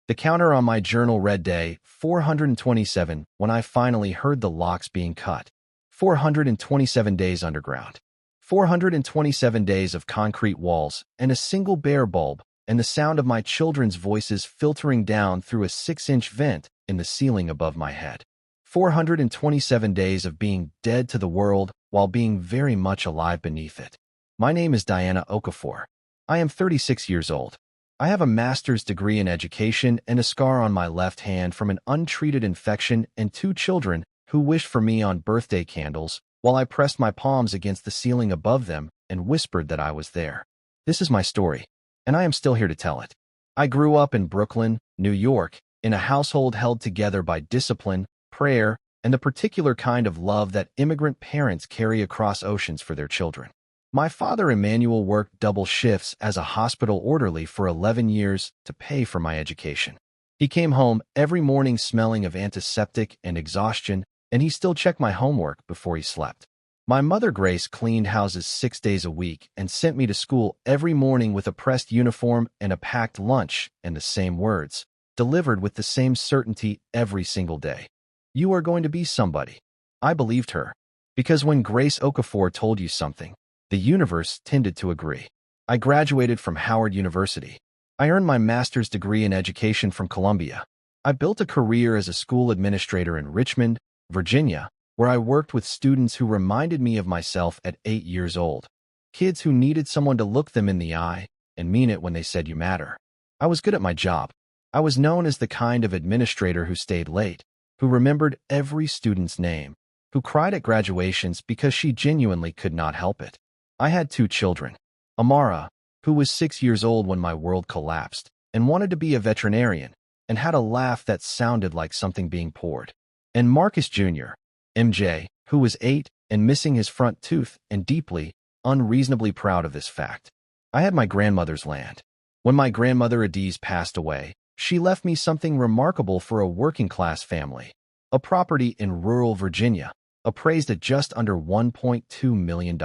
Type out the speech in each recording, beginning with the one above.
The counter on my journal read day 427 when I finally heard the locks being cut. 427 days underground. 427 days of concrete walls and a single bare bulb, and the sound of my children's voices filtering down through a 6-inch vent in the ceiling above my head. 427 days of being dead to the world while being very much alive beneath it. My name is Diana Okafor. I am 36 years old. I have a master's degree in education and a scar on my left hand from an untreated infection and 2 children who wished for me on birthday candles while I pressed my palms against the ceiling above them and whispered that I was there. This is my story, and I am still here to tell it. I grew up in Brooklyn, New York, in a household held together by discipline, prayer, and the particular kind of love that immigrant parents carry across oceans for their children. My father, Emmanuel, worked double shifts as a hospital orderly for 11 years to pay for my education. He came home every morning smelling of antiseptic and exhaustion, and he still checked my homework before he slept. My mother, Grace, cleaned houses 6 days a week and sent me to school every morning with a pressed uniform and a packed lunch and the same words, delivered with the same certainty every single day. You are going to be somebody. I believed her. Because when Grace Okafor told you something, the universe tended to agree. I graduated from Howard University. I earned my master's degree in education from Columbia. I built a career as a school administrator in Richmond, Virginia, where I worked with students who reminded me of myself at 8 years old. Kids who needed someone to look them in the eye and mean it when they said you matter. I was good at my job. I was known as the kind of administrator who stayed late, who remembered every student's name, who cried at graduations because she genuinely could not help it. I had 2 children. Amara, who was 6 years old when my world collapsed and wanted to be a veterinarian and had a laugh that sounded like something being poured. And Marcus Jr., MJ, who was 8 and missing his front tooth and deeply, unreasonably proud of this fact. I had my grandmother's land. When my grandmother Adiz passed away, she left me something remarkable for a working-class family, a property in rural Virginia, appraised at just under $1.2 million.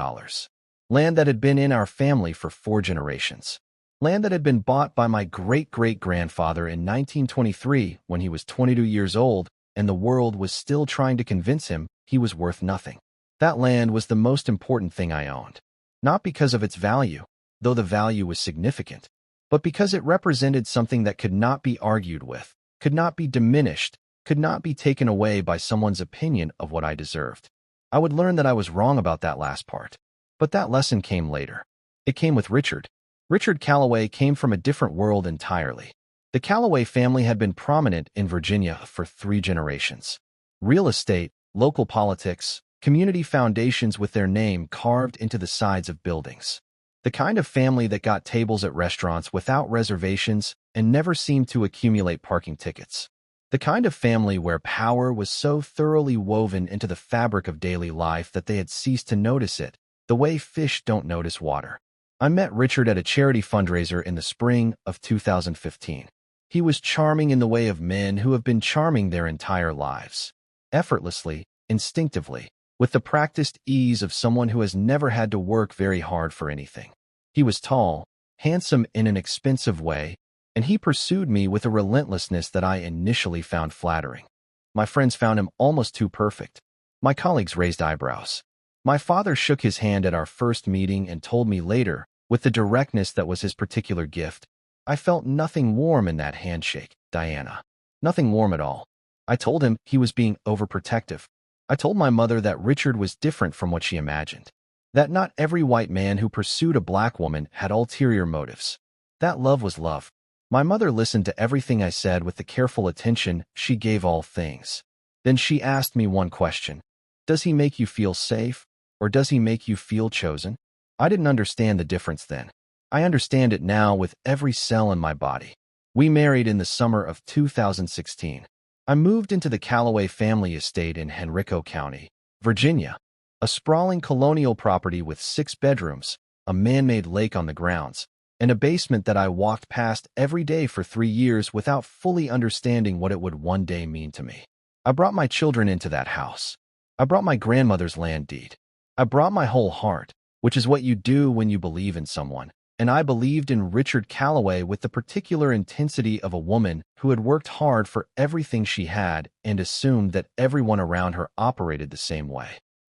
Land that had been in our family for 4 generations. Land that had been bought by my great-great-grandfather in 1923 when he was 22 years old and the world was still trying to convince him he was worth nothing. That land was the most important thing I owned. Not because of its value, though the value was significant, but because it represented something that could not be argued with, could not be diminished, could not be taken away by someone's opinion of what I deserved. I would learn that I was wrong about that last part. But that lesson came later. It came with Richard. Richard Calloway came from a different world entirely. The Calloway family had been prominent in Virginia for 3 generations. Real estate, local politics, community foundations with their name carved into the sides of buildings. The kind of family that got tables at restaurants without reservations and never seemed to accumulate parking tickets. The kind of family where power was so thoroughly woven into the fabric of daily life that they had ceased to notice it, the way fish don't notice water. I met Richard at a charity fundraiser in the spring of 2015. He was charming in the way of men who have been charming their entire lives. Effortlessly, instinctively, with the practiced ease of someone who has never had to work very hard for anything. He was tall, handsome in an expensive way, and he pursued me with a relentlessness that I initially found flattering. My friends found him almost too perfect. My colleagues raised eyebrows. My father shook his hand at our first meeting and told me later, with the directness that was his particular gift, I felt nothing warm in that handshake, Diana. Nothing warm at all. I told him he was being overprotective. I told my mother that Richard was different from what she imagined. That not every white man who pursued a black woman had ulterior motives. That love was love. My mother listened to everything I said with the careful attention she gave all things. Then she asked me one question. Does he make you feel safe? Or does he make you feel chosen? I didn't understand the difference then. I understand it now with every cell in my body. We married in the summer of 2016. I moved into the Calloway family estate in Henrico County, Virginia, a sprawling colonial property with 6 bedrooms, a man-made lake on the grounds, and a basement that I walked past every day for 3 years without fully understanding what it would one day mean to me. I brought my children into that house. I brought my grandmother's land deed. I brought my whole heart, which is what you do when you believe in someone, and I believed in Richard Calloway with the particular intensity of a woman who had worked hard for everything she had and assumed that everyone around her operated the same way.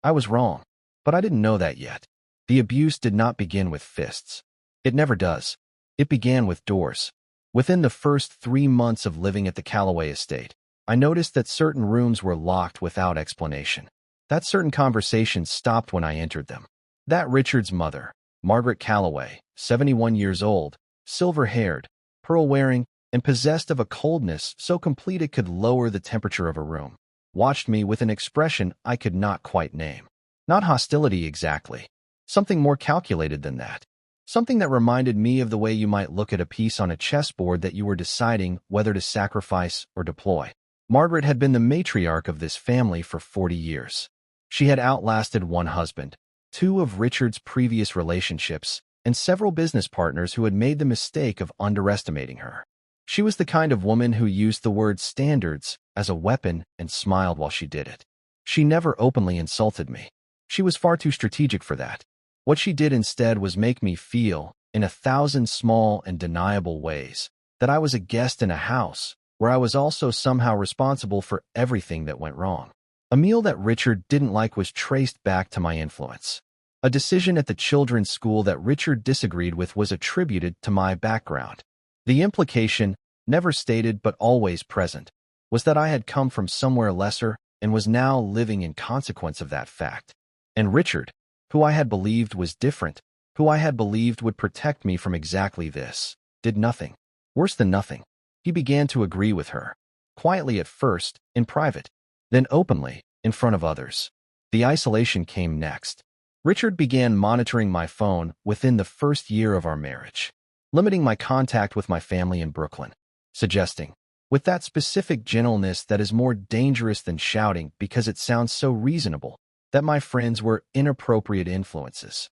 I was wrong, but I didn't know that yet. The abuse did not begin with fists. It never does. It began with doors. Within the first 3 months of living at the Calloway estate, I noticed that certain rooms were locked without explanation. That certain conversations stopped when I entered them. That Richard's mother, Margaret Calloway, 71 years old, silver-haired, pearl-wearing, and possessed of a coldness so complete it could lower the temperature of a room, watched me with an expression I could not quite name. Not hostility exactly. Something more calculated than that. Something that reminded me of the way you might look at a piece on a chessboard that you were deciding whether to sacrifice or deploy. Margaret had been the matriarch of this family for 40 years. She had outlasted one husband, 2 of Richard's previous relationships, and several business partners who had made the mistake of underestimating her. She was the kind of woman who used the word standards as a weapon and smiled while she did it. She never openly insulted me. She was far too strategic for that. What she did instead was make me feel, in 1,000 small and deniable ways, that I was a guest in a house where I was also somehow responsible for everything that went wrong. A meal that Richard didn't like was traced back to my influence. A decision at the children's school that Richard disagreed with was attributed to my background. The implication, never stated but always present, was that I had come from somewhere lesser and was now living in consequence of that fact. And Richard, who I had believed was different, who I had believed would protect me from exactly this, did nothing. Worse than nothing. He began to agree with her. Quietly at first, in private, then openly, in front of others. The isolation came next. Richard began monitoring my phone within the first year of our marriage, limiting my contact with my family in Brooklyn, suggesting, with that specific gentleness that is more dangerous than shouting because it sounds so reasonable, that my friends were inappropriate influences,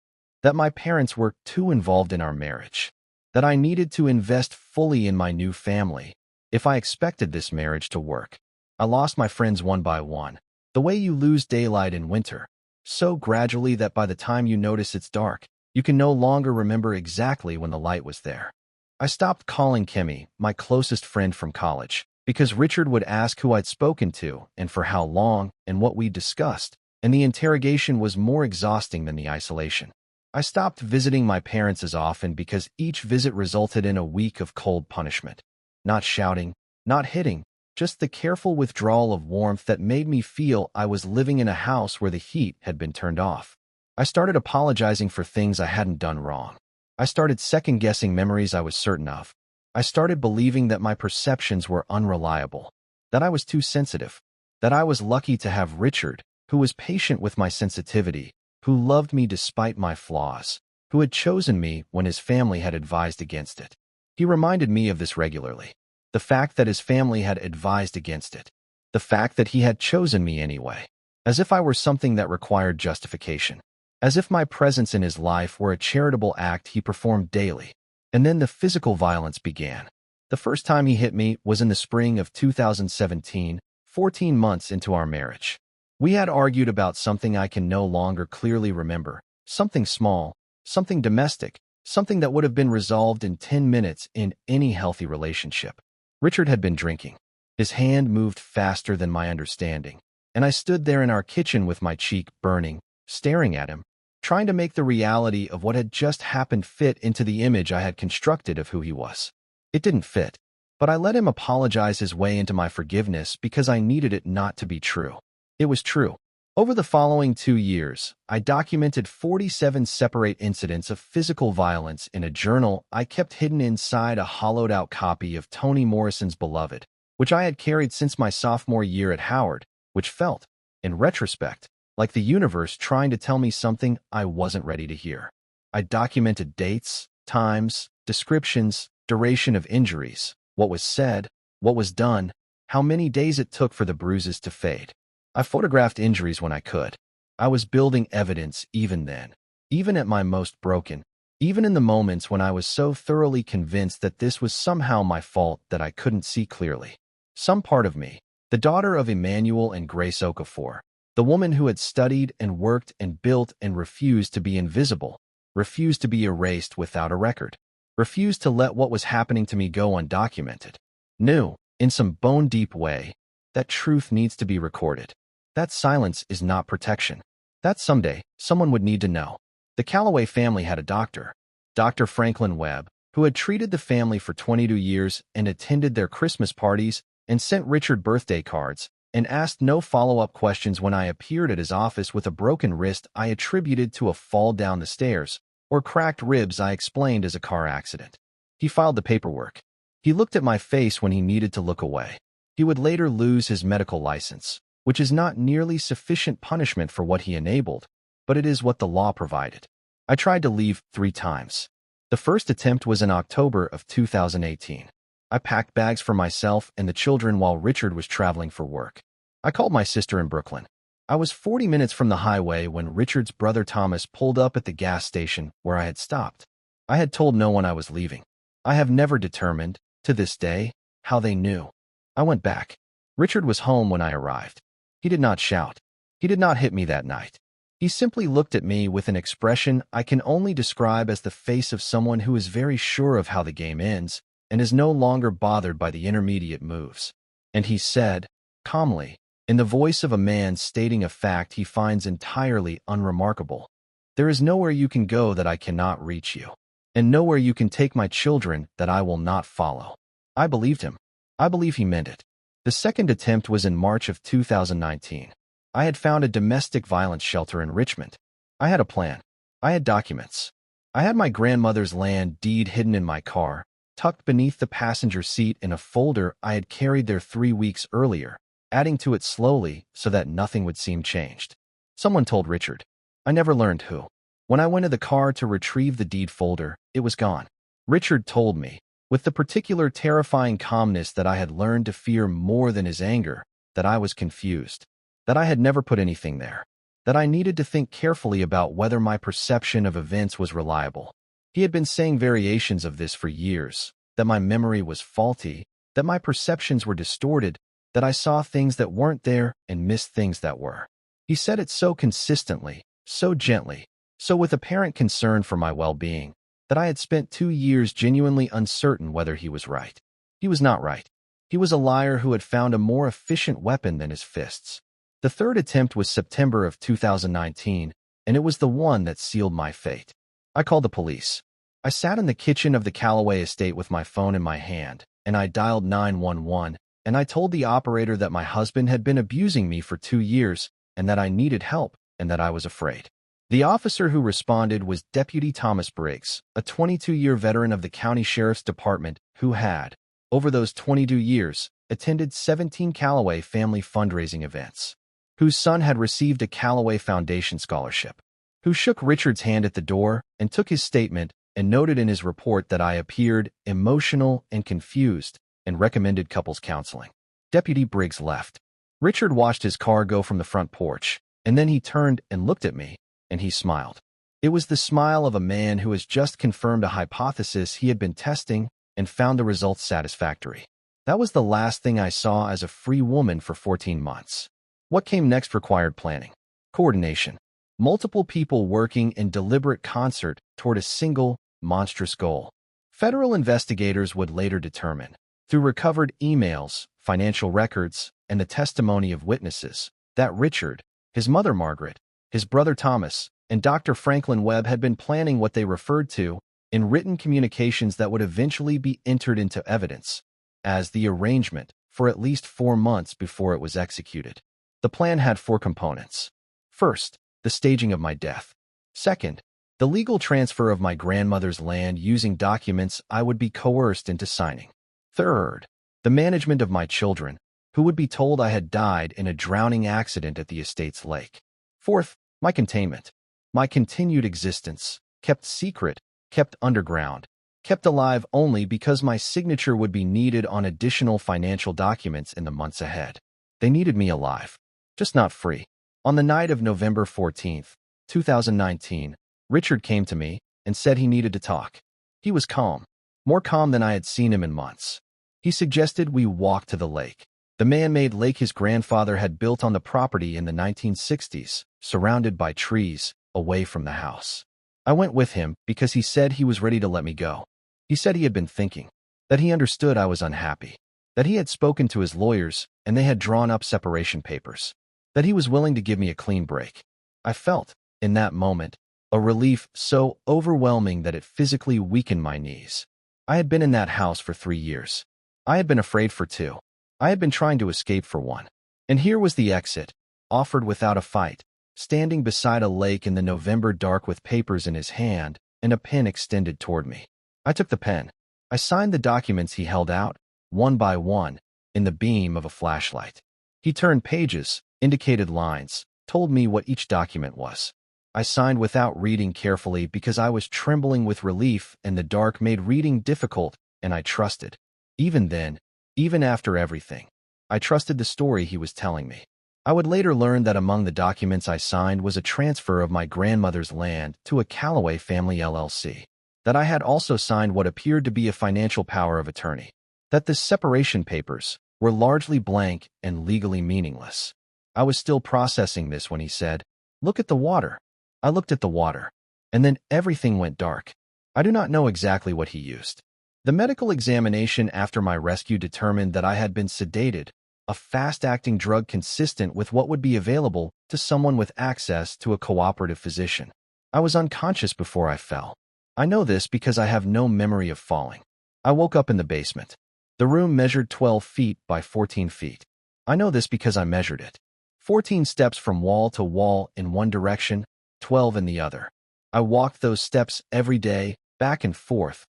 that my parents were too involved in our marriage, that I needed to invest fully in my new family if I expected this marriage to work. I lost my friends one by one, the way you lose daylight in winter, so gradually that by the time you notice it's dark, you can no longer remember exactly when the light was there. I stopped calling Kimmy, my closest friend from college, because Richard would ask who I'd spoken to and for how long and what we'd discussed, and the interrogation was more exhausting than the isolation. I stopped visiting my parents as often because each visit resulted in a week of cold punishment. Not shouting, not hitting, just the careful withdrawal of warmth that made me feel I was living in a house where the heat had been turned off. I started apologizing for things I hadn't done wrong. I started second-guessing memories I was certain of. I started believing that my perceptions were unreliable, that I was too sensitive, that I was lucky to have Richard, who was patient with my sensitivity, who loved me despite my flaws, who had chosen me when his family had advised against it. He reminded me of this regularly. The fact that his family had advised against it. The fact that he had chosen me anyway. As if I were something that required justification. As if my presence in his life were a charitable act he performed daily. And then the physical violence began. The first time he hit me was in the spring of 2017, 14 months into our marriage. We had argued about something I can no longer clearly remember. Something small, something domestic, something that would have been resolved in 10 minutes in any healthy relationship. Richard had been drinking. His hand moved faster than my understanding, and I stood there in our kitchen with my cheek burning, staring at him, trying to make the reality of what had just happened fit into the image I had constructed of who he was. It didn't fit, but I let him apologize his way into my forgiveness because I needed it not to be true. It was true. Over the following 2 years, I documented 47 separate incidents of physical violence in a journal I kept hidden inside a hollowed-out copy of Toni Morrison's Beloved, which I had carried since my sophomore year at Howard, which felt, in retrospect, like the universe trying to tell me something I wasn't ready to hear. I documented dates, times, descriptions, duration of injuries, what was said, what was done, how many days it took for the bruises to fade. I photographed injuries when I could. I was building evidence even then, even at my most broken, even in the moments when I was so thoroughly convinced that this was somehow my fault that I couldn't see clearly. Some part of me, the daughter of Emmanuel and Grace Okafor, the woman who had studied and worked and built and refused to be invisible, refused to be erased without a record, refused to let what was happening to me go undocumented. Knew, in some bone-deep way, that truth needs to be recorded. That silence is not protection. That someday, someone would need to know. The Calloway family had a doctor, Dr. Franklin Webb, who had treated the family for 22 years and attended their Christmas parties and sent Richard birthday cards, and asked no follow-up questions when I appeared at his office with a broken wrist I attributed to a fall down the stairs, or cracked ribs I explained as a car accident. He filed the paperwork. He looked at my face when he needed to look away. He would later lose his medical license, which is not nearly sufficient punishment for what he enabled, but it is what the law provided. I tried to leave 3 times. The first attempt was in October of 2018. I packed bags for myself and the children while Richard was traveling for work. I called my sister in Brooklyn. I was 40 minutes from the highway when Richard's brother Thomas pulled up at the gas station where I had stopped. I had told no one I was leaving. I have never determined, to this day, how they knew. I went back. Richard was home when I arrived. He did not shout. He did not hit me that night. He simply looked at me with an expression I can only describe as the face of someone who is very sure of how the game ends and is no longer bothered by the intermediate moves. And he said, calmly, in the voice of a man stating a fact he finds entirely unremarkable, "There is nowhere you can go that I cannot reach you, and nowhere you can take my children that I will not follow." I believed him. I believe he meant it. The second attempt was in March of 2019. I had found a domestic violence shelter in Richmond. I had a plan. I had documents. I had my grandmother's land deed hidden in my car, tucked beneath the passenger seat in a folder I had carried there 3 weeks earlier, adding to it slowly so that nothing would seem changed. Someone told Richard. I never learned who. When I went to the car to retrieve the deed folder, it was gone. Richard told me, with the particular terrifying calmness that I had learned to fear more than his anger, that I was confused, that I had never put anything there, that I needed to think carefully about whether my perception of events was reliable. He had been saying variations of this for years, that my memory was faulty, that my perceptions were distorted, that I saw things that weren't there and missed things that were. He said it so consistently, so gently, so with apparent concern for my well-being, that I had spent 2 years genuinely uncertain whether he was right. He was not right. He was a liar who had found a more efficient weapon than his fists. The third attempt was September of 2019, and it was the one that sealed my fate. I called the police. I sat in the kitchen of the Calloway estate with my phone in my hand, and I dialed 911, and I told the operator that my husband had been abusing me for 2 years, and that I needed help, and that I was afraid. The officer who responded was Deputy Thomas Briggs, a 22-year veteran of the County Sheriff's Department who had, over those 22 years, attended 17 Calloway family fundraising events, whose son had received a Calloway Foundation scholarship, who shook Richard's hand at the door and took his statement and noted in his report that I appeared emotional and confused and recommended couples counseling. Deputy Briggs left. Richard watched his car go from the front porch, and then he turned and looked at me, and he smiled. It was the smile of a man who has just confirmed a hypothesis he had been testing and found the results satisfactory. That was the last thing I saw as a free woman for 14 months. What came next required planning, coordination, multiple people working in deliberate concert toward a single, monstrous goal. Federal investigators would later determine, through recovered emails, financial records, and the testimony of witnesses, that Richard, his mother Margaret, his brother Thomas, and Dr. Franklin Webb had been planning what they referred to in written communications that would eventually be entered into evidence as the arrangement for at least 4 months before it was executed. The plan had 4 components. First, the staging of my death. Second, the legal transfer of my grandmother's land using documents I would be coerced into signing. Third, the management of my children, who would be told I had died in a drowning accident at the estate's lake. Fourth, my containment, my continued existence, kept secret, kept underground, kept alive only because my signature would be needed on additional financial documents in the months ahead. They needed me alive, just not free. On the night of November 14th, 2019, Richard came to me and said he needed to talk. He was calm, more calm than I had seen him in months. He suggested we walk to the lake, the man-made lake his grandfather had built on the property in the 1960s, surrounded by trees, away from the house. I went with him because he said he was ready to let me go. He said he had been thinking, that he understood I was unhappy, that he had spoken to his lawyers and they had drawn up separation papers, that he was willing to give me a clean break. I felt, in that moment, a relief so overwhelming that it physically weakened my knees. I had been in that house for 3 years. I had been afraid for 2. I had been trying to escape for 1. And here was the exit, offered without a fight, standing beside a lake in the November dark with papers in his hand and a pen extended toward me. I took the pen. I signed the documents he held out, one by one, in the beam of a flashlight. He turned pages, indicated lines, told me what each document was. I signed without reading carefully because I was trembling with relief and the dark made reading difficult, and I trusted. Even then, even after everything, I trusted the story he was telling me. I would later learn that among the documents I signed was a transfer of my grandmother's land to a Callaway family LLC, that I had also signed what appeared to be a financial power of attorney, that the separation papers were largely blank and legally meaningless. I was still processing this when he said, "Look at the water." I looked at the water, and then everything went dark. I do not know exactly what he used. The medical examination after my rescue determined that I had been sedated, a fast-acting drug consistent with what would be available to someone with access to a cooperative physician. I was unconscious before I fell. I know this because I have no memory of falling. I woke up in the basement. The room measured 12 feet by 14 feet. I know this because I measured it. 14 steps from wall to wall in one direction, 12 in the other. I walked those steps every day, back and forth,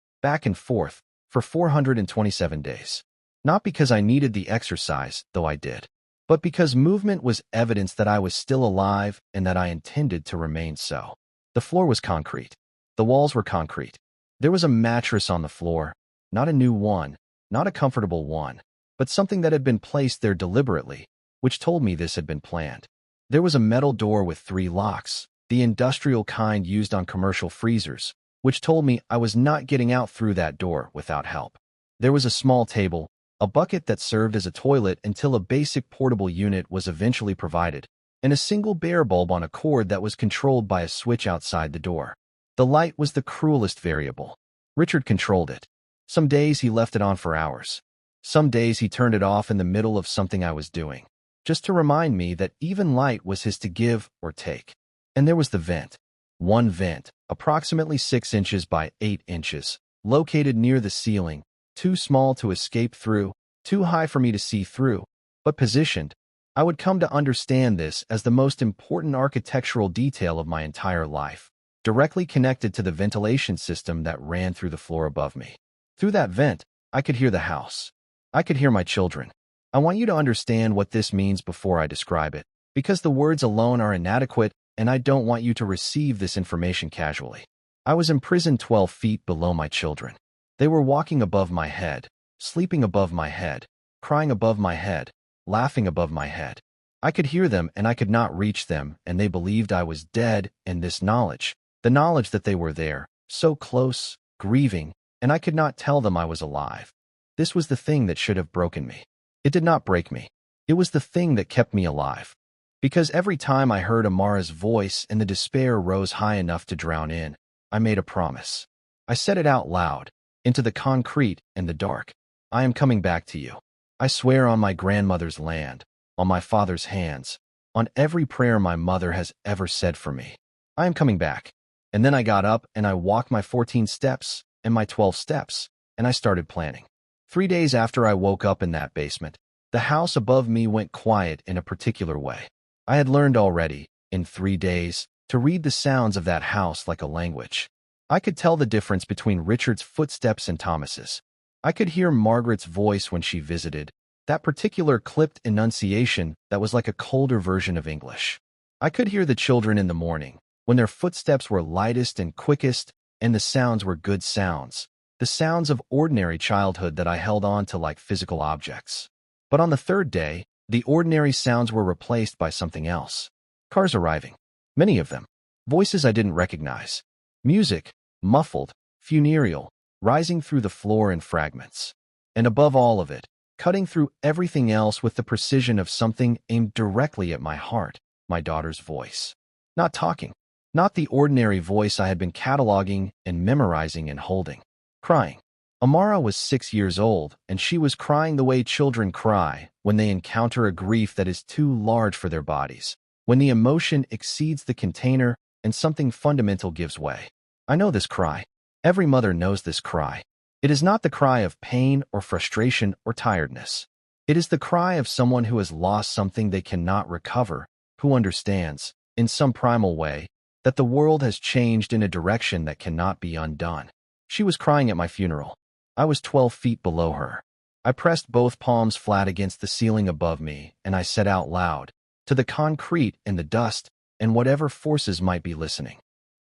for 427 days. Not because I needed the exercise, though I did, but because movement was evidence that I was still alive and that I intended to remain so. The floor was concrete. The walls were concrete. There was a mattress on the floor, not a new one, not a comfortable one, but something that had been placed there deliberately, which told me this had been planned. There was a metal door with 3 locks, the industrial kind used on commercial freezers, which told me I was not getting out through that door without help. There was a small table, a bucket that served as a toilet until a basic portable unit was eventually provided, and a single bare bulb on a cord that was controlled by a switch outside the door. The light was the cruelest variable. Richard controlled it. Some days he left it on for hours. Some days he turned it off in the middle of something I was doing, just to remind me that even light was his to give or take. And there was the vent. One vent, approximately 6 inches by 8 inches, located near the ceiling, too small to escape through, too high for me to see through, but positioned. I would come to understand this as the most important architectural detail of my entire life, directly connected to the ventilation system that ran through the floor above me. Through that vent, I could hear the house. I could hear my children. I want you to understand what this means before I describe it, because the words alone are inadequate, and I don't want you to receive this information casually. I was imprisoned 12 feet below my children. They were walking above my head, sleeping above my head, crying above my head, laughing above my head. I could hear them and I could not reach them, and they believed I was dead, and this knowledge, the knowledge that they were there, so close, grieving, and I could not tell them I was alive. This was the thing that should have broken me. It did not break me. It was the thing that kept me alive. Because every time I heard Amara's voice and the despair rose high enough to drown in, I made a promise. I said it out loud, into the concrete and the dark. I am coming back to you. I swear on my grandmother's land, on my father's hands, on every prayer my mother has ever said for me. I am coming back. And then I got up and I walked my 14 steps and my 12 steps, and I started planning. 3 days after I woke up in that basement, the house above me went quiet in a particular way. I had learned already, in 3 days, to read the sounds of that house like a language. I could tell the difference between Richard's footsteps and Thomas's. I could hear Margaret's voice when she visited, that particular clipped enunciation that was like a colder version of English. I could hear the children in the morning, when their footsteps were lightest and quickest, and the sounds were good sounds, the sounds of ordinary childhood that I held on to like physical objects. But on the 3rd day, the ordinary sounds were replaced by something else. Cars arriving. Many of them. Voices I didn't recognize. Music, muffled, funereal, rising through the floor in fragments. And above all of it, cutting through everything else with the precision of something aimed directly at my heart, my daughter's voice. Not talking. Not the ordinary voice I had been cataloging and memorizing and holding. Crying. Amara was 6 years old, and she was crying the way children cry when they encounter a grief that is too large for their bodies, when the emotion exceeds the container and something fundamental gives way. I know this cry. Every mother knows this cry. It is not the cry of pain or frustration or tiredness. It is the cry of someone who has lost something they cannot recover, who understands, in some primal way, that the world has changed in a direction that cannot be undone. She was crying at my funeral. I was 12 feet below her. I pressed both palms flat against the ceiling above me, and I said out loud, to the concrete and the dust and whatever forces might be listening,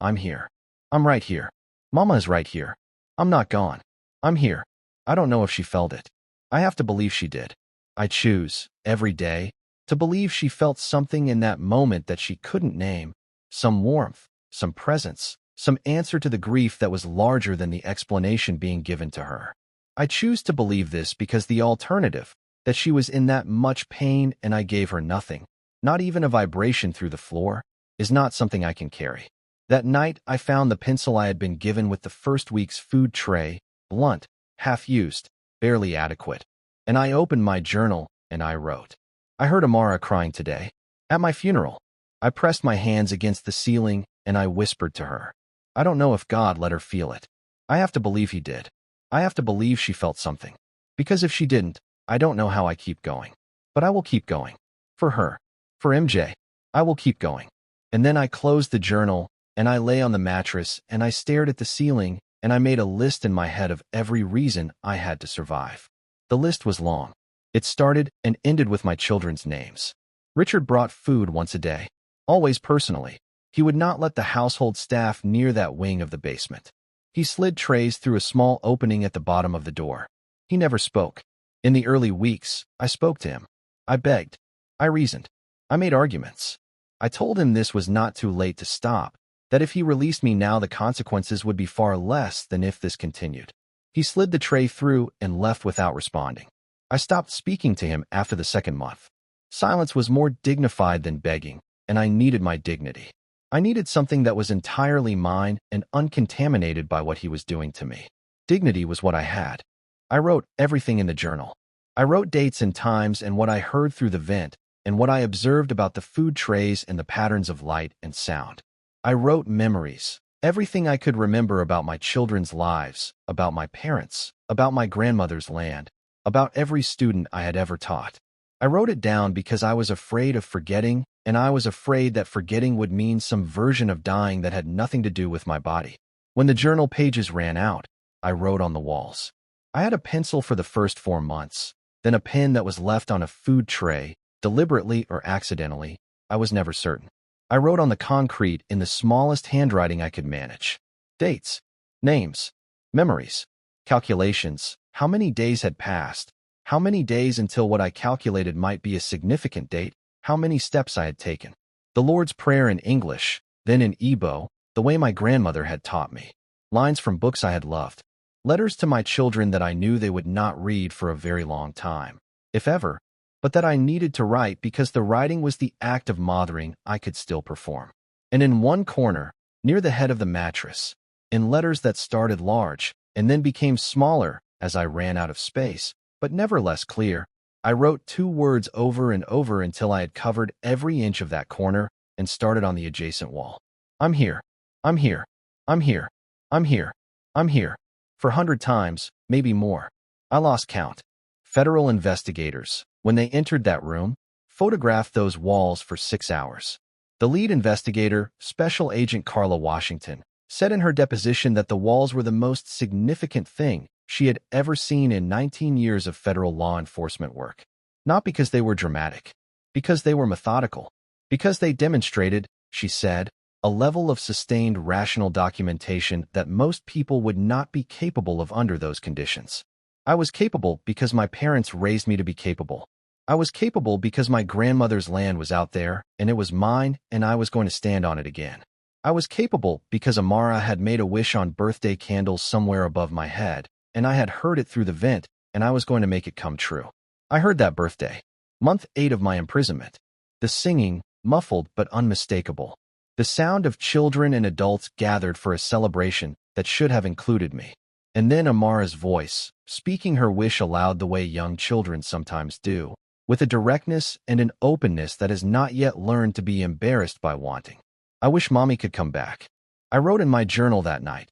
I'm here. I'm right here. Mama is right here. I'm not gone. I'm here. I don't know if she felt it. I have to believe she did. I choose, every day, to believe she felt something in that moment that she couldn't name, some warmth, some presence, some answer to the grief that was larger than the explanation being given to her. I choose to believe this because the alternative, that she was in that much pain and I gave her nothing, not even a vibration through the floor, is not something I can carry. That night, I found the pencil I had been given with the first week's food tray, blunt, half-used, barely adequate, and I opened my journal and I wrote. I heard Amara crying today. At my funeral. I pressed my hands against the ceiling and I whispered to her. I don't know if God let her feel it. I have to believe he did. I have to believe she felt something. Because if she didn't, I don't know how I keep going. But I will keep going. For her. For MJ. I will keep going. And then I closed the journal, and I lay on the mattress, and I stared at the ceiling, and I made a list in my head of every reason I had to survive. The list was long. It started and ended with my children's names. Richard brought food once a day. Always personally. He would not let the household staff near that wing of the basement. He slid trays through a small opening at the bottom of the door. He never spoke. In the early weeks, I spoke to him. I begged. I reasoned. I made arguments. I told him this was not too late to stop, that if he released me now the consequences would be far less than if this continued. He slid the tray through and left without responding. I stopped speaking to him after the second month. Silence was more dignified than begging, and I needed my dignity. I needed something that was entirely mine and uncontaminated by what he was doing to me. Dignity was what I had. I wrote everything in the journal. I wrote dates and times and what I heard through the vent and what I observed about the food trays and the patterns of light and sound. I wrote memories, everything I could remember about my children's lives, about my parents, about my grandmother's land, about every student I had ever taught. I wrote it down because I was afraid of forgetting, and I was afraid that forgetting would mean some version of dying that had nothing to do with my body. When the journal pages ran out, I wrote on the walls. I had a pencil for the first 4 months, then a pen that was left on a food tray, deliberately or accidentally, I was never certain. I wrote on the concrete in the smallest handwriting I could manage. Dates, names, memories, calculations, how many days had passed, how many days until what I calculated might be a significant date, how many steps I had taken. The Lord's Prayer in English, then in Igbo, the way my grandmother had taught me. Lines from books I had loved. Letters to my children that I knew they would not read for a very long time, if ever, but that I needed to write because the writing was the act of mothering I could still perform. And in one corner, near the head of the mattress, in letters that started large and then became smaller as I ran out of space, but never less clear, I wrote 2 words over and over until I had covered every inch of that corner and started on the adjacent wall. I'm here. I'm here. I'm here. I'm here. I'm here. For 100 times, maybe more. I lost count. Federal investigators, when they entered that room, photographed those walls for 6 hours. The lead investigator, Special Agent Carla Washington, said in her deposition that the walls were the most significant thing she had ever seen in 19 years of federal law enforcement work. Not because they were dramatic, because they were methodical, because they demonstrated, she said, a level of sustained rational documentation that most people would not be capable of under those conditions. I was capable because my parents raised me to be capable. I was capable because my grandmother's land was out there, and it was mine, and I was going to stand on it again. I was capable because Amara had made a wish on birthday candles somewhere above my head, and I had heard it through the vent, and I was going to make it come true. I heard that birthday, month 8 of my imprisonment. The singing, muffled but unmistakable. The sound of children and adults gathered for a celebration that should have included me. And then Amara's voice, speaking her wish aloud the way young children sometimes do, with a directness and an openness that has not yet learned to be embarrassed by wanting. I wish Mommy could come back. I wrote in my journal that night.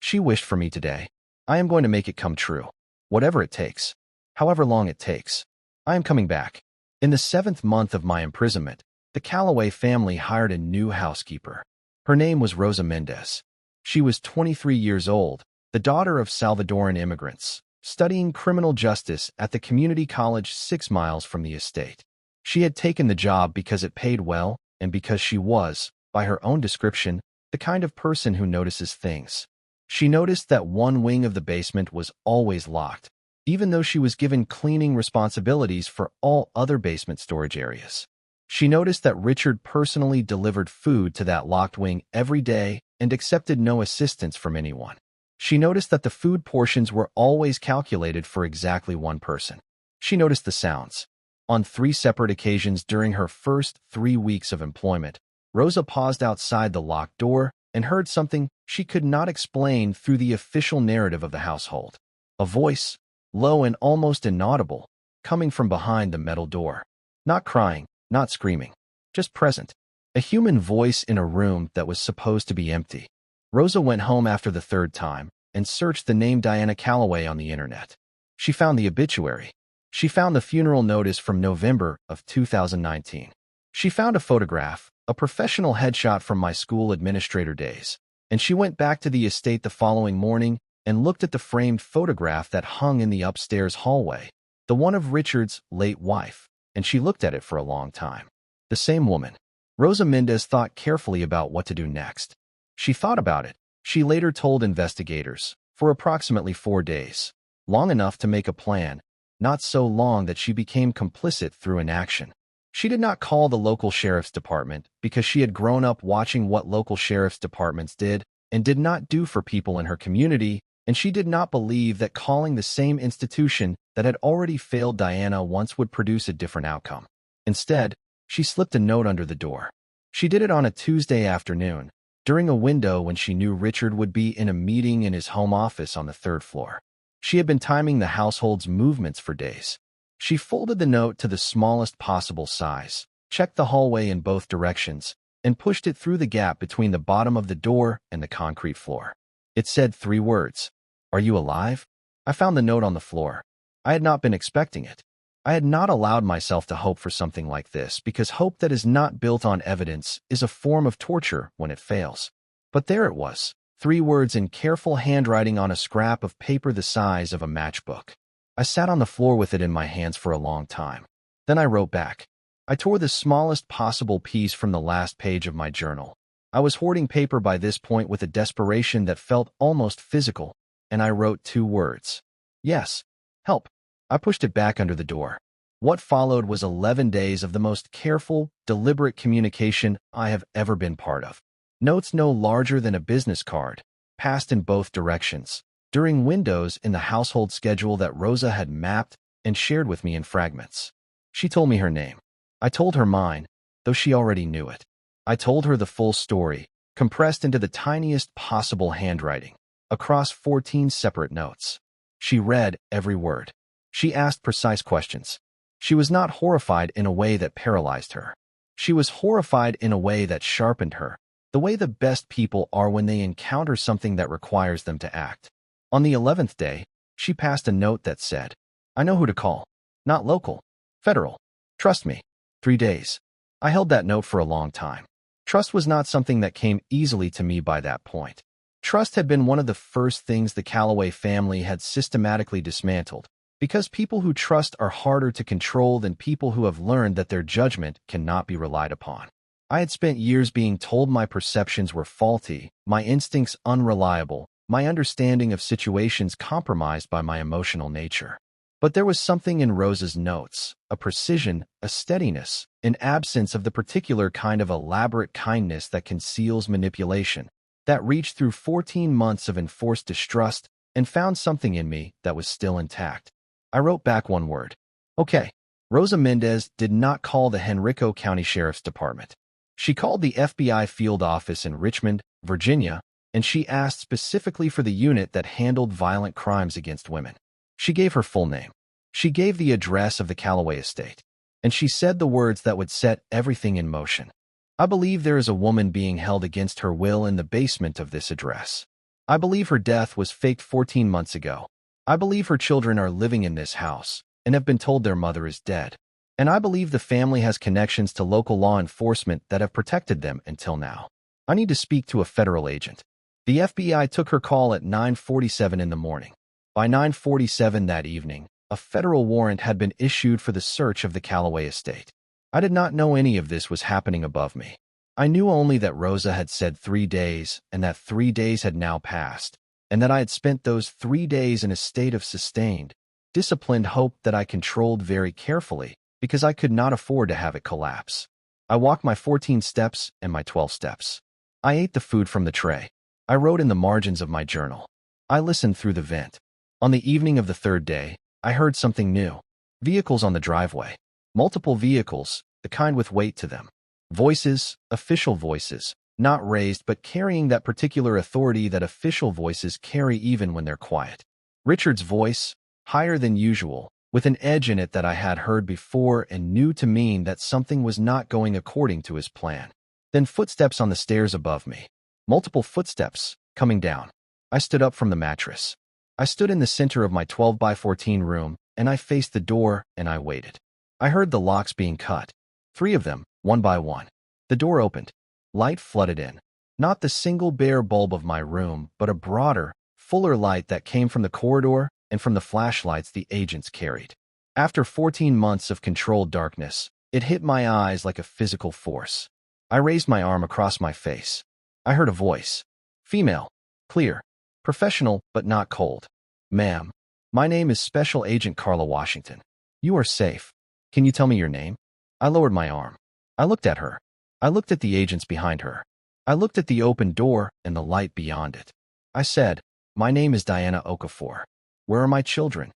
She wished for me today. I am going to make it come true. Whatever it takes. However long it takes. I am coming back. In the 7th month of my imprisonment, the Calloway family hired a new housekeeper. Her name was Rosa Mendez. She was 23 years old, the daughter of Salvadoran immigrants, studying criminal justice at the community college 6 miles from the estate. She had taken the job because it paid well and because she was, by her own description, the kind of person who notices things. She noticed that one wing of the basement was always locked, even though she was given cleaning responsibilities for all other basement storage areas. She noticed that Richard personally delivered food to that locked wing every day and accepted no assistance from anyone. She noticed that the food portions were always calculated for exactly one person. She noticed the sounds. On 3 separate occasions during her first 3 weeks of employment, Rosa paused outside the locked door and heard something she could not explain through the official narrative of the household. A voice, low and almost inaudible, coming from behind the metal door. Not crying, not screaming, just present. A human voice in a room that was supposed to be empty. Rosa went home after the 3rd time and searched the name Diana Calloway on the internet. She found the obituary. She found the funeral notice from November of 2019. She found a photograph, a professional headshot from my school administrator days, and she went back to the estate the following morning and looked at the framed photograph that hung in the upstairs hallway, the one of Richard's late wife, and she looked at it for a long time. The same woman. Rosa Mendez thought carefully about what to do next. She thought about it, she later told investigators, for approximately 4 days. Long enough to make a plan, not so long that she became complicit through inaction. She did not call the local sheriff's department because she had grown up watching what local sheriff's departments did and did not do for people in her community, and she did not believe that calling the same institution that had already failed Diana once would produce a different outcome. Instead, she slipped a note under the door. She did it on a Tuesday afternoon, during a window when she knew Richard would be in a meeting in his home office on the 3rd floor. She had been timing the household's movements for days. She folded the note to the smallest possible size, checked the hallway in both directions, and pushed it through the gap between the bottom of the door and the concrete floor. It said 3 words. Are you alive? I found the note on the floor. I had not been expecting it. I had not allowed myself to hope for something like this because hope that is not built on evidence is a form of torture when it fails. But there it was, 3 words in careful handwriting on a scrap of paper the size of a matchbook. I sat on the floor with it in my hands for a long time. Then I wrote back. I tore the smallest possible piece from the last page of my journal. I was hoarding paper by this point with a desperation that felt almost physical, and I wrote 2 words. Yes. Help. I pushed it back under the door. What followed was 11 days of the most careful, deliberate communication I have ever been part of. Notes no larger than a business card, passed in both directions, during windows in the household schedule that Rosa had mapped and shared with me in fragments. She told me her name. I told her mine, though she already knew it. I told her the full story, compressed into the tiniest possible handwriting, across 14 separate notes. She read every word. She asked precise questions. She was not horrified in a way that paralyzed her. She was horrified in a way that sharpened her, the way the best people are when they encounter something that requires them to act. On the 11th day, she passed a note that said, I know who to call. Not local. Federal. Trust me. 3 days. I held that note for a long time. Trust was not something that came easily to me by that point. Trust had been one of the first things the Calloway family had systematically dismantled, because people who trust are harder to control than people who have learned that their judgment cannot be relied upon. I had spent years being told my perceptions were faulty, my instincts unreliable, my understanding of situations compromised by my emotional nature. But there was something in Rosa's notes, a precision, a steadiness, an absence of the particular kind of elaborate kindness that conceals manipulation, that reached through 14 months of enforced distrust and found something in me that was still intact. I wrote back 1 word. Okay. Rosa Mendez did not call the Henrico County Sheriff's Department. She called the FBI field office in Richmond, Virginia, and she asked specifically for the unit that handled violent crimes against women. She gave her full name. She gave the address of the Callaway estate. And she said the words that would set everything in motion. I believe there is a woman being held against her will in the basement of this address. I believe her death was faked 14 months ago. I believe her children are living in this house and have been told their mother is dead. And I believe the family has connections to local law enforcement that have protected them until now. I need to speak to a federal agent. The FBI took her call at 9:47 in the morning. By 9:47 that evening, a federal warrant had been issued for the search of the Callaway estate. I did not know any of this was happening above me. I knew only that Rosa had said 3 days and that 3 days had now passed, and that I had spent those 3 days in a state of sustained, disciplined hope that I controlled very carefully because I could not afford to have it collapse. I walked my 14 steps and my 12 steps. I ate the food from the tray. I wrote in the margins of my journal. I listened through the vent. On the evening of the third day, I heard something new. Vehicles on the driveway. Multiple vehicles, the kind with weight to them. Voices, official voices, not raised but carrying that particular authority that official voices carry even when they're quiet. Richard's voice, higher than usual, with an edge in it that I had heard before and knew to mean that something was not going according to his plan. Then footsteps on the stairs above me. Multiple footsteps, coming down. I stood up from the mattress. I stood in the center of my 12 by 14 room, and I faced the door, and I waited. I heard the locks being cut. 3 of them, one by one. The door opened. Light flooded in. Not the single bare bulb of my room, but a broader, fuller light that came from the corridor and from the flashlights the agents carried. After 14 months of controlled darkness, it hit my eyes like a physical force. I raised my arm across my face. I heard a voice. Female. Clear. Professional, but not cold. Ma'am, my name is Special Agent Carla Washington. You are safe. Can you tell me your name? I lowered my arm. I looked at her. I looked at the agents behind her. I looked at the open door and the light beyond it. I said, my name is Diana Okafor. Where are my children?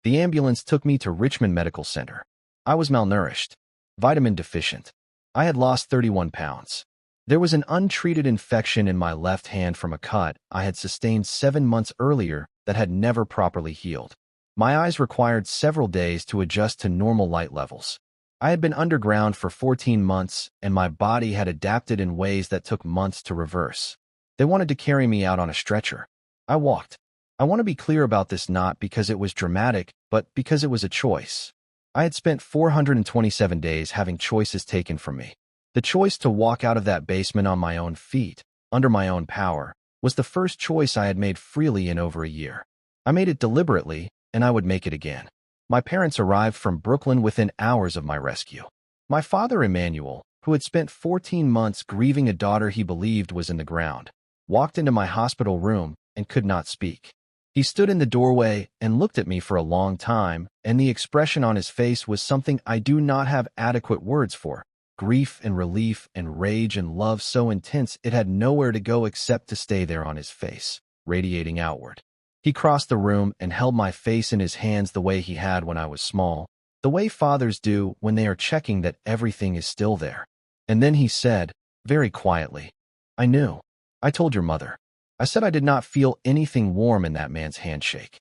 The ambulance took me to Richmond Medical Center. I was malnourished, vitamin deficient. I had lost 31 pounds. There was an untreated infection in my left hand from a cut I had sustained 7 months earlier that had never properly healed. My eyes required several days to adjust to normal light levels. I had been underground for 14 months, and my body had adapted in ways that took months to reverse. They wanted to carry me out on a stretcher. I walked. I want to be clear about this not because it was dramatic, but because it was a choice. I had spent 427 days having choices taken from me. The choice to walk out of that basement on my own feet, under my own power, was the first choice I had made freely in over a year. I made it deliberately, and I would make it again. My parents arrived from Brooklyn within hours of my rescue. My father, Emmanuel, who had spent 14 months grieving a daughter he believed was in the ground, walked into my hospital room and could not speak. He stood in the doorway and looked at me for a long time, and the expression on his face was something I do not have adequate words for. Grief and relief and rage and love so intense it had nowhere to go except to stay there on his face, radiating outward. He crossed the room and held my face in his hands the way he had when I was small, the way fathers do when they are checking that everything is still there. And then he said, very quietly, I knew. I told your mother. I said I did not feel anything warm in that man's handshake.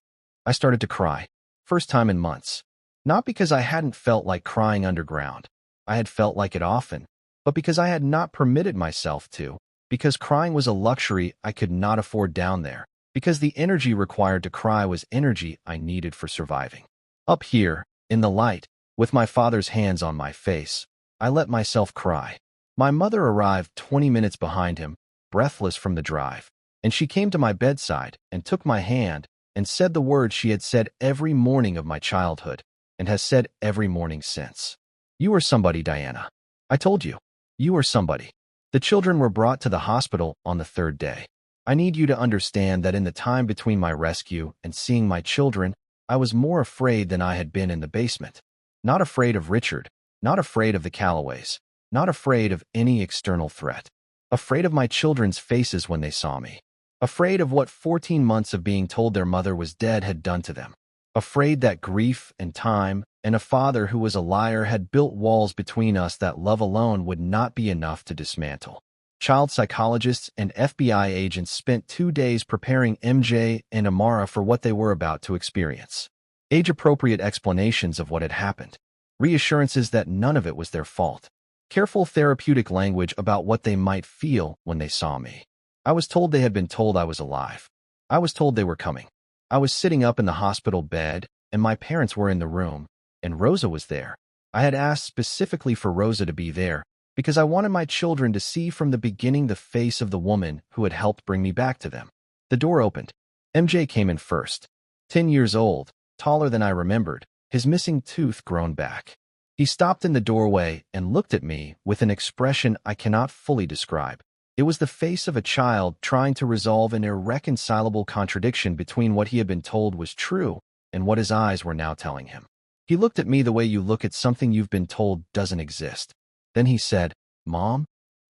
I started to cry. First time in months. Not because I hadn't felt like crying underground. I had felt like it often, but because I had not permitted myself to, because crying was a luxury I could not afford down there, because the energy required to cry was energy I needed for surviving. Up here, in the light, with my father's hands on my face, I let myself cry. My mother arrived 20 minutes behind him, breathless from the drive, and she came to my bedside and took my hand and said the words she had said every morning of my childhood and has said every morning since. You are somebody, Diana. I told you. You are somebody. The children were brought to the hospital on the 3rd day. I need you to understand that in the time between my rescue and seeing my children, I was more afraid than I had been in the basement. Not afraid of Richard, not afraid of the Callaways, not afraid of any external threat. Afraid of my children's faces when they saw me. Afraid of what 14 months of being told their mother was dead had done to them. Afraid that grief and time and a father who was a liar had built walls between us that love alone would not be enough to dismantle. Child psychologists and FBI agents spent 2 days preparing MJ and Amara for what they were about to experience. Age-appropriate explanations of what had happened. Reassurances that none of it was their fault. Careful therapeutic language about what they might feel when they saw me. I was told they had been told I was alive. I was told they were coming. I was sitting up in the hospital bed, and my parents were in the room, and Rosa was there. I had asked specifically for Rosa to be there, because I wanted my children to see from the beginning the face of the woman who had helped bring me back to them. The door opened. MJ came in first. 10 years old, taller than I remembered, his missing tooth grown back. He stopped in the doorway and looked at me with an expression I cannot fully describe. It was the face of a child trying to resolve an irreconcilable contradiction between what he had been told was true and what his eyes were now telling him. He looked at me the way you look at something you've been told doesn't exist. Then he said, "Mom?"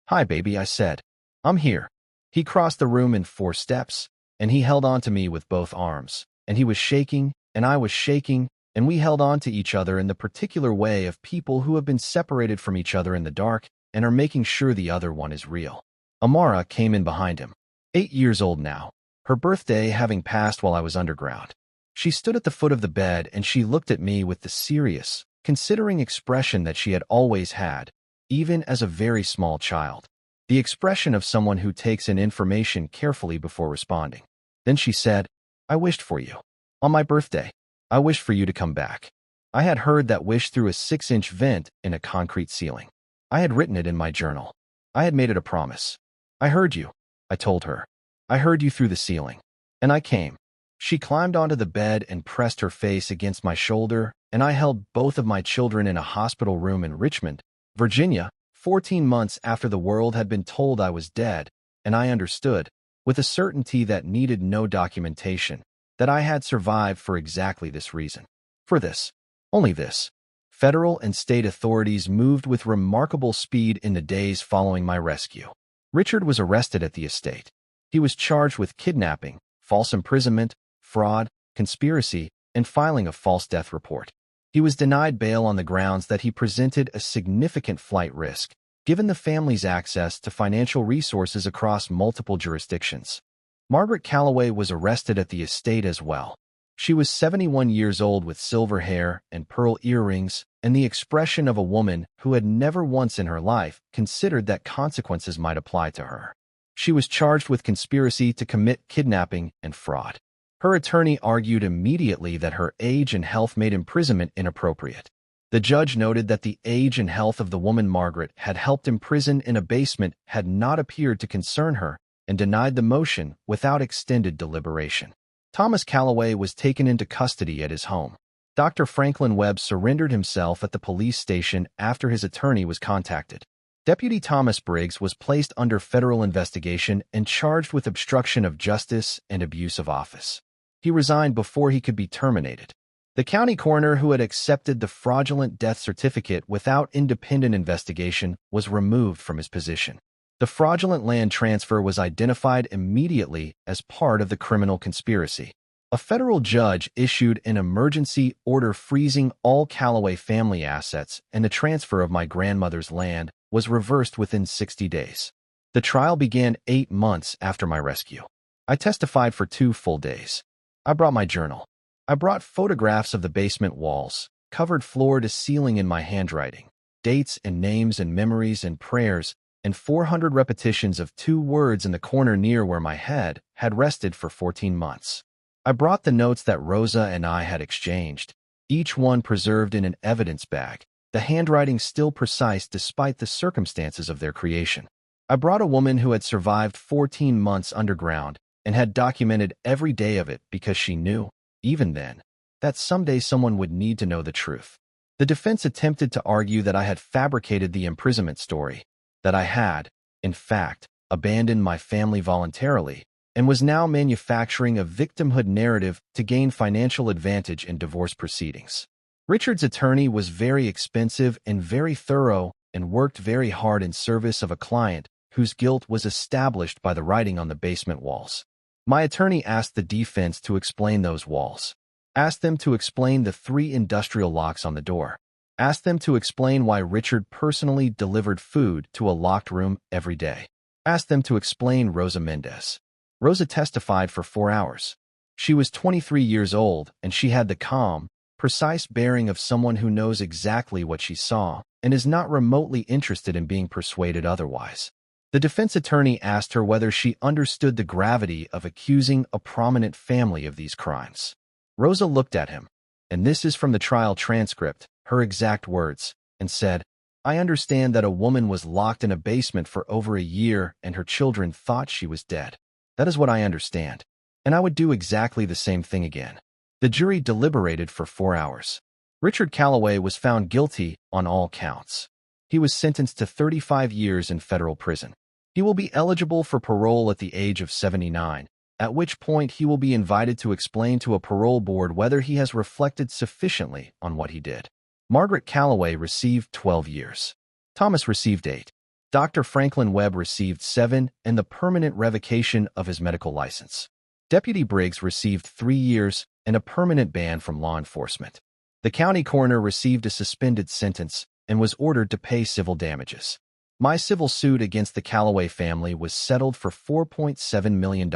"Hi, baby," I said. "I'm here." He crossed the room in 4 steps, and he held on to me with both arms. And he was shaking, and I was shaking, and we held on to each other in the particular way of people who have been separated from each other in the dark and are making sure the other one is real. Amara came in behind him. 8 years old now, her birthday having passed while I was underground. She stood at the foot of the bed and she looked at me with the serious, considering expression that she had always had, even as a very small child. The expression of someone who takes in information carefully before responding. Then she said, "I wished for you. On my birthday, I wished for you to come back." I had heard that wish through a 6-inch vent in a concrete ceiling. I had written it in my journal. I had made it a promise. "I heard you," I told her. "I heard you through the ceiling. And I came." She climbed onto the bed and pressed her face against my shoulder, and I held both of my children in a hospital room in Richmond, Virginia, 14 months after the world had been told I was dead, and I understood, with a certainty that needed no documentation, that I had survived for exactly this reason. For this, only this. Federal and state authorities moved with remarkable speed in the days following my rescue. Richard was arrested at the estate. He was charged with kidnapping, false imprisonment, fraud, conspiracy, and filing a false death report. He was denied bail on the grounds that he presented a significant flight risk, given the family's access to financial resources across multiple jurisdictions. Margaret Calloway was arrested at the estate as well. She was 71 years old with silver hair and pearl earrings and the expression of a woman who had never once in her life considered that consequences might apply to her. She was charged with conspiracy to commit kidnapping and fraud. Her attorney argued immediately that her age and health made imprisonment inappropriate. The judge noted that the age and health of the woman Margaret had helped imprison in a basement had not appeared to concern her and denied the motion without extended deliberation. Thomas Calloway was taken into custody at his home. Dr. Franklin Webb surrendered himself at the police station after his attorney was contacted. Deputy Thomas Briggs was placed under federal investigation and charged with obstruction of justice and abuse of office. He resigned before he could be terminated. The county coroner who had accepted the fraudulent death certificate without independent investigation was removed from his position. The fraudulent land transfer was identified immediately as part of the criminal conspiracy. A federal judge issued an emergency order freezing all Calloway family assets, and the transfer of my grandmother's land was reversed within 60 days. The trial began 8 months after my rescue. I testified for 2 full days. I brought my journal. I brought photographs of the basement walls, covered floor to ceiling in my handwriting, dates and names and memories and prayers, and 400 repetitions of 2 words in the corner near where my head had rested for 14 months. I brought the notes that Rosa and I had exchanged, each one preserved in an evidence bag, the handwriting still precise despite the circumstances of their creation. I brought a woman who had survived 14 months underground and had documented every day of it because she knew, even then, that someday someone would need to know the truth. The defense attempted to argue that I had fabricated the imprisonment story, that I had, in fact, abandoned my family voluntarily, and was now manufacturing a victimhood narrative to gain financial advantage in divorce proceedings. Richard's attorney was very expensive and very thorough and worked very hard in service of a client whose guilt was established by the writing on the basement walls. My attorney asked the defense to explain those walls. Asked them to explain the 3 industrial locks on the door. Asked them to explain why Richard personally delivered food to a locked room every day. Asked them to explain Rosa Mendez. Rosa testified for 4 hours. She was 23 years old, and she had the calm, precise bearing of someone who knows exactly what she saw and is not remotely interested in being persuaded otherwise. The defense attorney asked her whether she understood the gravity of accusing a prominent family of these crimes. Rosa looked at him, and this is from the trial transcript, her exact words, and said, "I understand that a woman was locked in a basement for over a year and her children thought she was dead. That is what I understand. And I would do exactly the same thing again." The jury deliberated for 4 hours. Richard Calloway was found guilty on all counts. He was sentenced to 35 years in federal prison. He will be eligible for parole at the age of 79, at which point he will be invited to explain to a parole board whether he has reflected sufficiently on what he did. Margaret Calloway received 12 years. Thomas received 8. Dr. Franklin Webb received 7 and the permanent revocation of his medical license. Deputy Briggs received 3 years and a permanent ban from law enforcement. The county coroner received a suspended sentence and was ordered to pay civil damages. My civil suit against the Calloway family was settled for $4.7 million.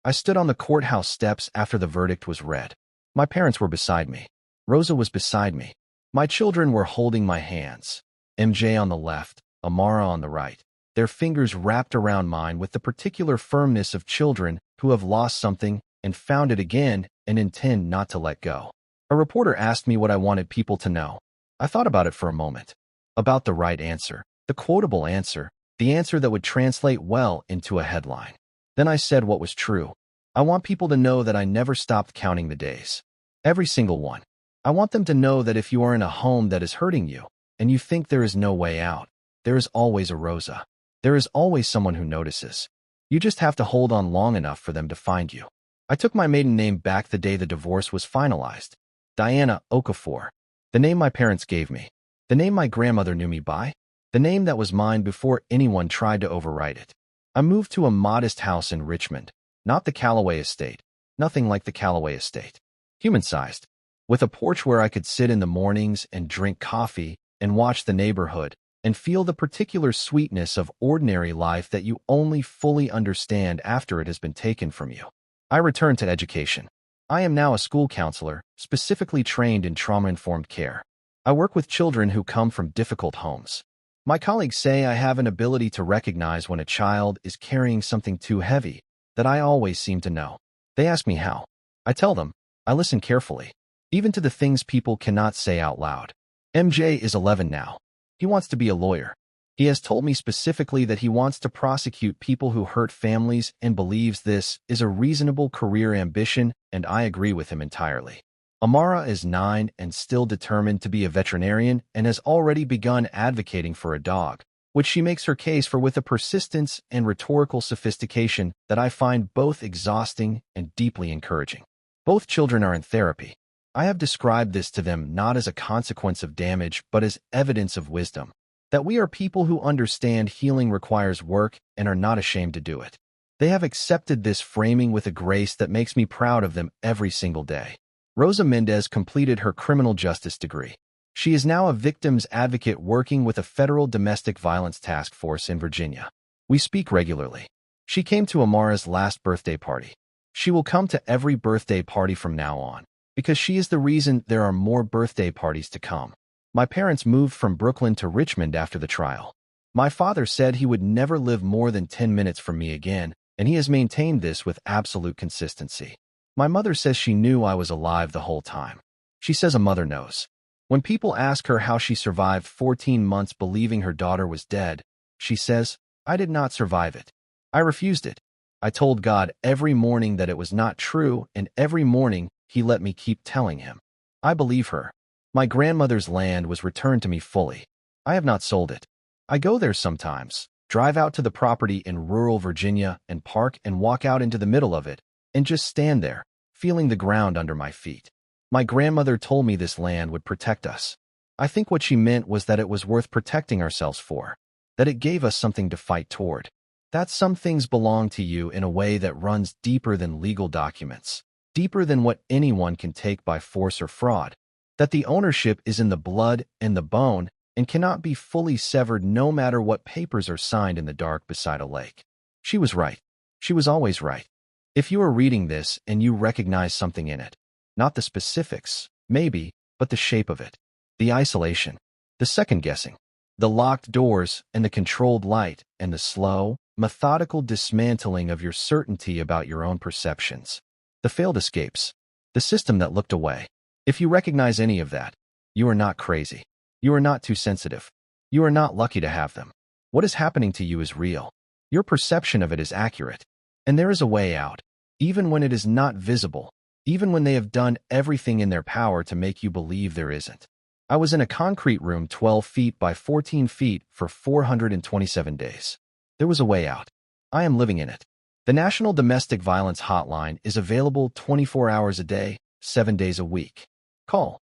I stood on the courthouse steps after the verdict was read. My parents were beside me. Rosa was beside me. My children were holding my hands. MJ on the left, Amara on the right, their fingers wrapped around mine with the particular firmness of children who have lost something and found it again and intend not to let go. A reporter asked me what I wanted people to know. I thought about it for a moment. About the right answer, the quotable answer, the answer that would translate well into a headline. Then I said what was true. I want people to know that I never stopped counting the days. Every single one. I want them to know that if you are in a home that is hurting you, and you think there is no way out, there is always a Rosa. There is always someone who notices. You just have to hold on long enough for them to find you. I took my maiden name back the day the divorce was finalized. Diana Okafor. The name my parents gave me. The name my grandmother knew me by. The name that was mine before anyone tried to overwrite it. I moved to a modest house in Richmond. Not the Calloway estate. Nothing like the Calloway estate. Human-sized. With a porch where I could sit in the mornings and drink coffee and watch the neighborhood and feel the particular sweetness of ordinary life that you only fully understand after it has been taken from you. I returned to education. I am now a school counselor, specifically trained in trauma-informed care. I work with children who come from difficult homes. My colleagues say I have an ability to recognize when a child is carrying something too heavy that I always seem to know. They ask me how. I tell them. I listen carefully, even to the things people cannot say out loud. MJ is 11 now. He wants to be a lawyer. He has told me specifically that he wants to prosecute people who hurt families and believes this is a reasonable career ambition, and I agree with him entirely. Amara is 9 and still determined to be a veterinarian and has already begun advocating for a dog, which she makes her case for with a persistence and rhetorical sophistication that I find both exhausting and deeply encouraging. Both children are in therapy. I have described this to them not as a consequence of damage but as evidence of wisdom. That we are people who understand healing requires work and are not ashamed to do it. They have accepted this framing with a grace that makes me proud of them every single day. Rosa Mendez completed her criminal justice degree. She is now a victims advocate working with a federal domestic violence task force in Virginia. We speak regularly. She came to Amara's last birthday party. She will come to every birthday party from now on, because she is the reason there are more birthday parties to come. My parents moved from Brooklyn to Richmond after the trial. My father said he would never live more than 10 minutes from me again, and he has maintained this with absolute consistency. My mother says she knew I was alive the whole time. She says a mother knows. When people ask her how she survived 14 months believing her daughter was dead, she says, "I did not survive it. I refused it. I told God every morning that it was not true, and every morning He let me keep telling Him." I believe her. My grandmother's land was returned to me fully. I have not sold it. I go there sometimes, drive out to the property in rural Virginia and park and walk out into the middle of it, and just stand there, feeling the ground under my feet. My grandmother told me this land would protect us. I think what she meant was that it was worth protecting ourselves for, that it gave us something to fight toward, that some things belong to you in a way that runs deeper than legal documents. deeper than what anyone can take by force or fraud, that the ownership is in the blood and the bone and cannot be fully severed no matter what papers are signed in the dark beside a lake. She was right. She was always right. If you are reading this and you recognize something in it, not the specifics, maybe, but the shape of it, the isolation, the second-guessing, the locked doors and the controlled light and the slow, methodical dismantling of your certainty about your own perceptions, the failed escapes, the system that looked away. If you recognize any of that, you are not crazy. You are not too sensitive. You are not lucky to have them. What is happening to you is real. Your perception of it is accurate. And there is a way out, even when it is not visible, even when they have done everything in their power to make you believe there isn't. I was in a concrete room 12 feet by 14 feet for 427 days. There was a way out. I am living in it. The National Domestic Violence Hotline is available 24 hours a day, 7 days a week. Call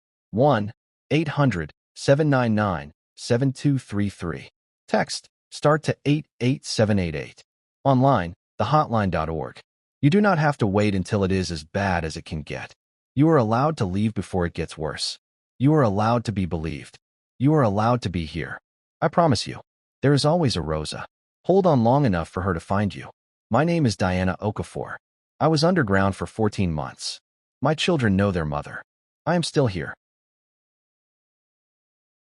1-800-799-7233. Text START to 88788. Online, thehotline.org. You do not have to wait until it is as bad as it can get. You are allowed to leave before it gets worse. You are allowed to be believed. You are allowed to be here. I promise you, there is always a Rosa. Hold on long enough for her to find you. My name is Diana Okafor. I was underground for 14 months. My children know their mother. I am still here.